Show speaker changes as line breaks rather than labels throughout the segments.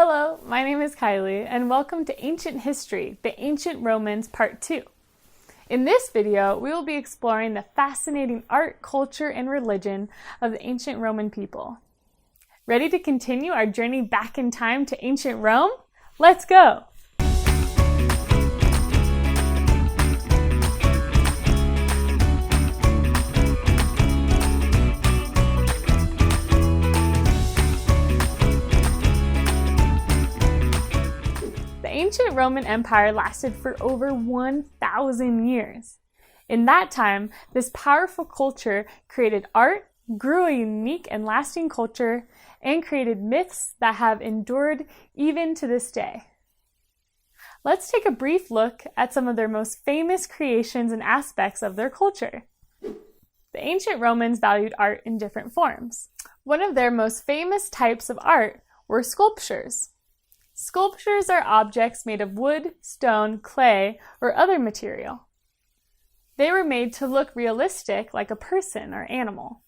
Hello, my name is Kylie, and welcome to Ancient History, the Ancient Romans Part 2. In this video, we will be exploring the fascinating art, culture, and religion of the ancient Roman people. Ready to continue our journey back in time to ancient Rome? Let's go! The ancient Roman Empire lasted for over 1,000 years. In that time, this powerful culture created art, grew a unique and lasting culture, and created myths that have endured even to this day. Let's take a brief look at some of their most famous creations and aspects of their culture. The ancient Romans valued art in different forms. One of their most famous types of art were sculptures. Sculptures are objects made of wood, stone, clay, or other material. They were made to look realistic, like a person or animal.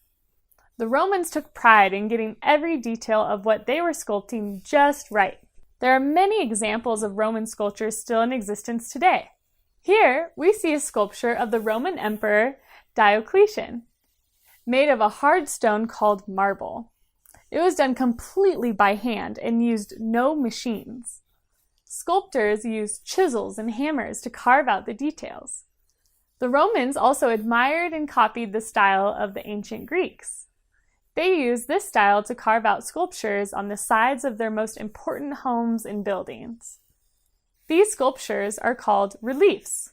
The Romans took pride in getting every detail of what they were sculpting just right. There are many examples of Roman sculptures still in existence today. Here, we see a sculpture of the Roman Emperor Diocletian, made of a hard stone called marble. It was done completely by hand and used no machines. Sculptors used chisels and hammers to carve out the details. The Romans also admired and copied the style of the ancient Greeks. They used this style to carve out sculptures on the sides of their most important homes and buildings. These sculptures are called reliefs.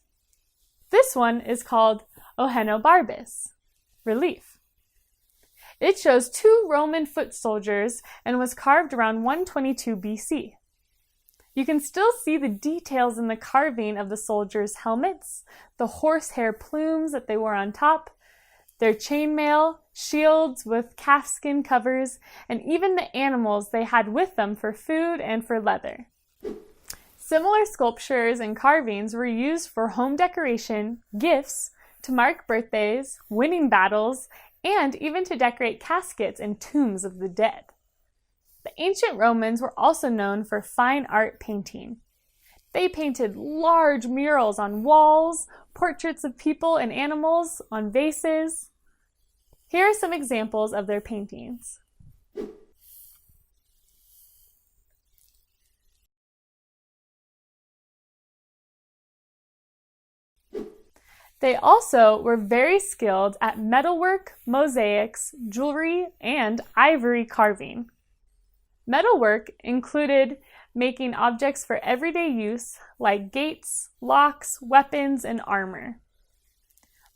This one is called ohenobarbus, relief. It shows two Roman foot soldiers and was carved around 122 BC. You can still see the details in the carving of the soldiers' helmets, the horsehair plumes that they wore on top, their chainmail, shields with calfskin covers, and even the animals they had with them for food and for leather. Similar sculptures and carvings were used for home decoration, gifts, to mark birthdays, winning battles, and even to decorate caskets and tombs of the dead. The ancient Romans were also known for fine art painting. They painted large murals on walls, portraits of people and animals on vases. Here are some examples of their paintings. They also were very skilled at metalwork, mosaics, jewelry, and ivory carving. Metalwork included making objects for everyday use like gates, locks, weapons, and armor.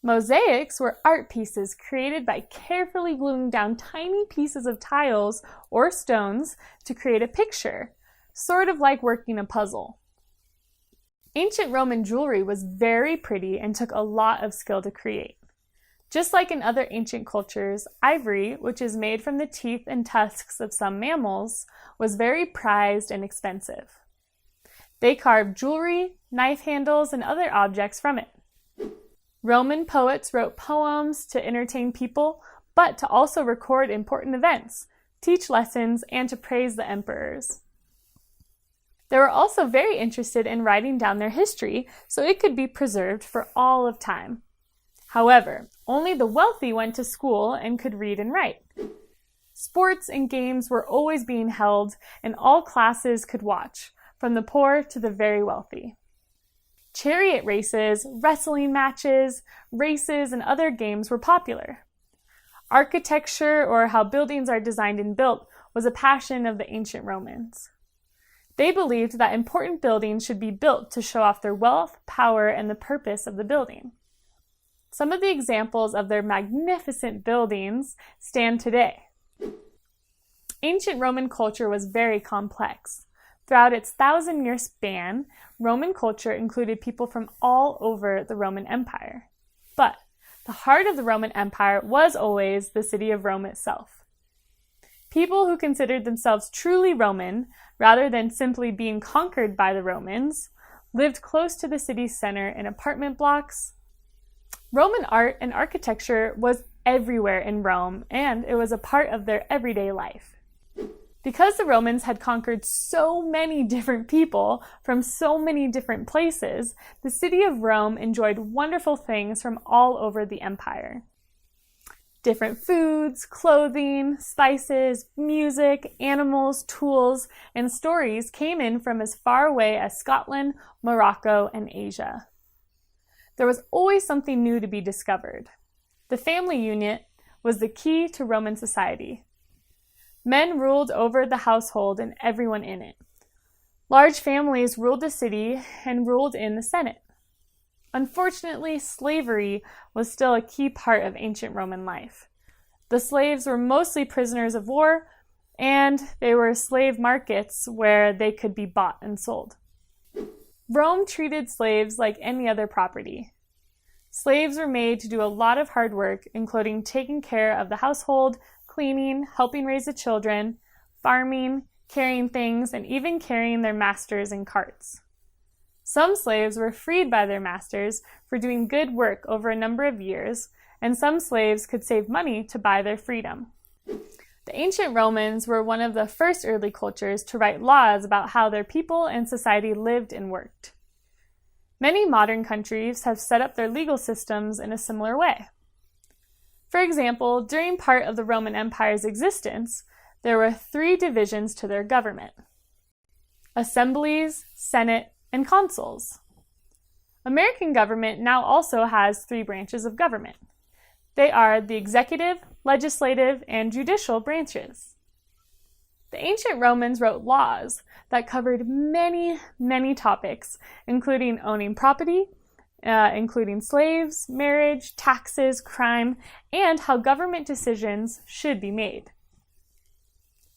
Mosaics were art pieces created by carefully gluing down tiny pieces of tiles or stones to create a picture, sort of like working a puzzle. Ancient Roman jewelry was very pretty and took a lot of skill to create. Just like in other ancient cultures, ivory, which is made from the teeth and tusks of some mammals, was very prized and expensive. They carved jewelry, knife handles, and other objects from it. Roman poets wrote poems to entertain people, but to also record important events, teach lessons, and to praise the emperors. They were also very interested in writing down their history so it could be preserved for all of time. However, only the wealthy went to school and could read and write. Sports and games were always being held, and all classes could watch, from the poor to the very wealthy. Chariot races, wrestling matches, races, and other games were popular. Architecture, or how buildings are designed and built, was a passion of the ancient Romans. They believed that important buildings should be built to show off their wealth, power, and the purpose of the building. Some of the examples of their magnificent buildings stand today. Ancient Roman culture was very complex. Throughout its 1,000-year span, Roman culture included people from all over the Roman Empire. But the heart of the Roman Empire was always the city of Rome itself. People who considered themselves truly Roman, rather than simply being conquered by the Romans, lived close to the city's center in apartment blocks. Roman art and architecture was everywhere in Rome, and it was a part of their everyday life. Because the Romans had conquered so many different people from so many different places, the city of Rome enjoyed wonderful things from all over the empire. Different foods, clothing, spices, music, animals, tools, and stories came in from as far away as Scotland, Morocco, and Asia. There was always something new to be discovered. The family unit was the key to Roman society. Men ruled over the household and everyone in it. Large families ruled the city and ruled in the Senate. Unfortunately, slavery was still a key part of ancient Roman life. The slaves were mostly prisoners of war, and they were slave markets where they could be bought and sold. Rome treated slaves like any other property. Slaves were made to do a lot of hard work, including taking care of the household, cleaning, helping raise the children, farming, carrying things, and even carrying their masters in carts. Some slaves were freed by their masters for doing good work over a number of years, and some slaves could save money to buy their freedom. The ancient Romans were one of the first early cultures to write laws about how their people and society lived and worked. Many modern countries have set up their legal systems in a similar way. For example, during part of the Roman Empire's existence, there were 3 divisions to their government: assemblies, senate, and consuls. American government now also has 3 branches of government. They are the executive, legislative, and judicial branches. The ancient Romans wrote laws that covered many, many topics, including owning property, including slaves, marriage, taxes, crime, and how government decisions should be made.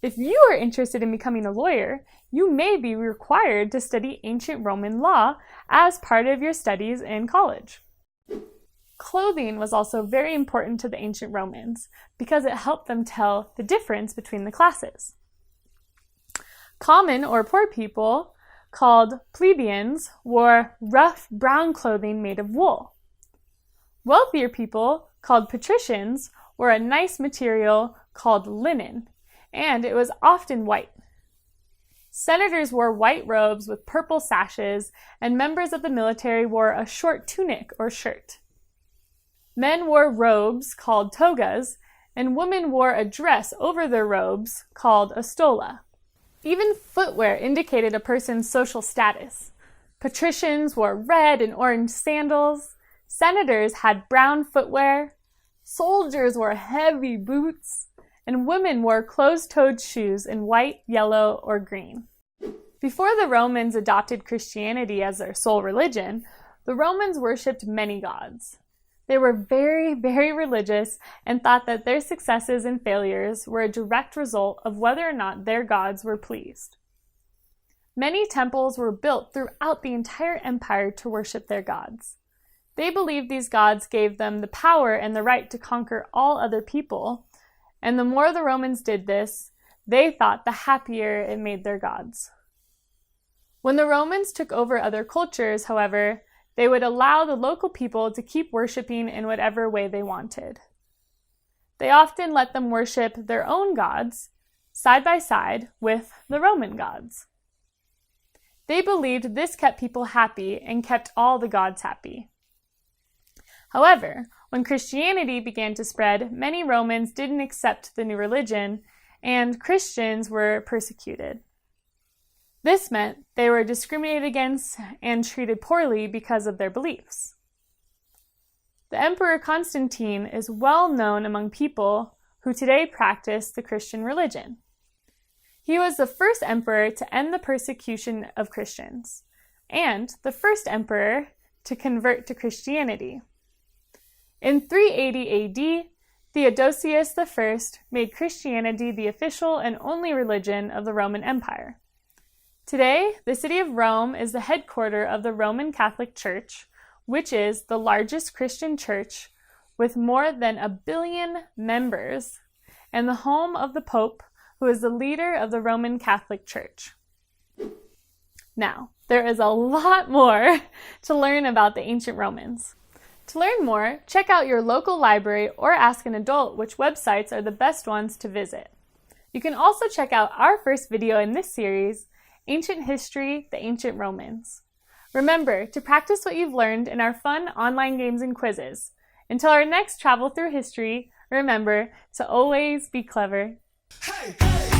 If you are interested in becoming a lawyer, you may be required to study ancient Roman law as part of your studies in college. Clothing was also very important to the ancient Romans because it helped them tell the difference between the classes. Common or poor people, called plebeians, wore rough brown clothing made of wool. Wealthier people, called patricians, wore a nice material called linen, and it was often white. Senators wore white robes with purple sashes, and members of the military wore a short tunic or shirt. Men wore robes called togas, and women wore a dress over their robes called a stola. Even footwear indicated a person's social status. Patricians wore red and orange sandals. Senators had brown footwear. Soldiers wore heavy boots. And women wore closed-toed shoes in white, yellow, or green. Before the Romans adopted Christianity as their sole religion, the Romans worshipped many gods. They were very, very religious and thought that their successes and failures were a direct result of whether or not their gods were pleased. Many temples were built throughout the entire empire to worship their gods. They believed these gods gave them the power and the right to conquer all other people, and the more the Romans did this, they thought the happier it made their gods. When the Romans took over other cultures, however, they would allow the local people to keep worshiping in whatever way they wanted. They often let them worship their own gods side by side with the Roman gods. They believed this kept people happy and kept all the gods happy. However, when Christianity began to spread, many Romans didn't accept the new religion, and Christians were persecuted. This meant they were discriminated against and treated poorly because of their beliefs. The Emperor Constantine is well known among people who today practice the Christian religion. He was the first emperor to end the persecution of Christians, and the first emperor to convert to Christianity. In 380 AD, Theodosius I made Christianity the official and only religion of the Roman Empire. Today, the city of Rome is the headquarters of the Roman Catholic Church, which is the largest Christian church with more than 1 billion members, and the home of the Pope, who is the leader of the Roman Catholic Church. Now, there is a lot more to learn about the ancient Romans. To learn more, check out your local library or ask an adult which websites are the best ones to visit. You can also check out our first video in this series, Ancient History, the Ancient Romans. Remember to practice what you've learned in our fun online games and quizzes. Until our next travel through history, remember to always be clever.
Hey, hey.